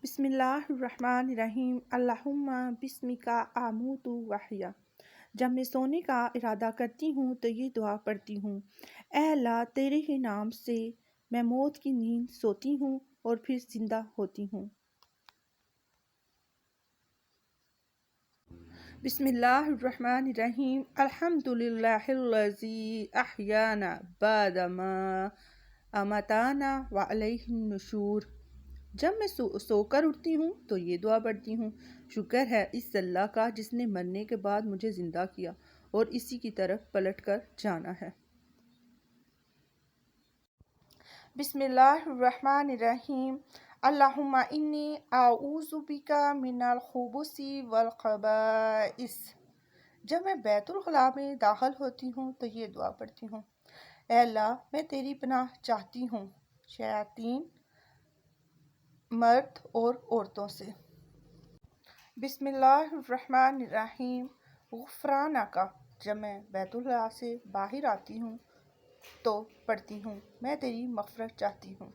بسم اللہ الرحمن الرحیم اللہم بسمکا آموت وحیا۔ جب میں سونے کا ارادہ کرتی ہوں تو یہ دعا پڑھتی ہوں: اے اللہ، تیرے ہی نام سے میں موت کی نیند سوتی ہوں اور پھر زندہ ہوتی ہوں۔ بسم اللہ الرحمن الرحیم الحمدللہ الذی احیانا بعد ما اماتانا وعلیہ النشور۔ جب میں سو کر اٹھتی ہوں تو یہ دعا پڑھتی ہوں: شکر ہے اس اللہ کا جس نے مرنے کے بعد مجھے زندہ کیا اور اسی کی طرف پلٹ کر جانا ہے۔ بسم اللہ الرحمن الرحیم اللہم انی اعوذ بک من الخبث والخبائث۔ جب میں بیت الخلاء میں داخل ہوتی ہوں تو یہ دعا پڑھتی ہوں: اے اللہ، میں تیری پناہ چاہتی ہوں شیاطین، مرد اور عورتوں سے۔ بسم اللہ الرحمن الرحیم غفرانک۔ جب میں بیت اللہ سے باہر آتی ہوں تو پڑھتی ہوں: میں تیری مغفرت چاہتی ہوں۔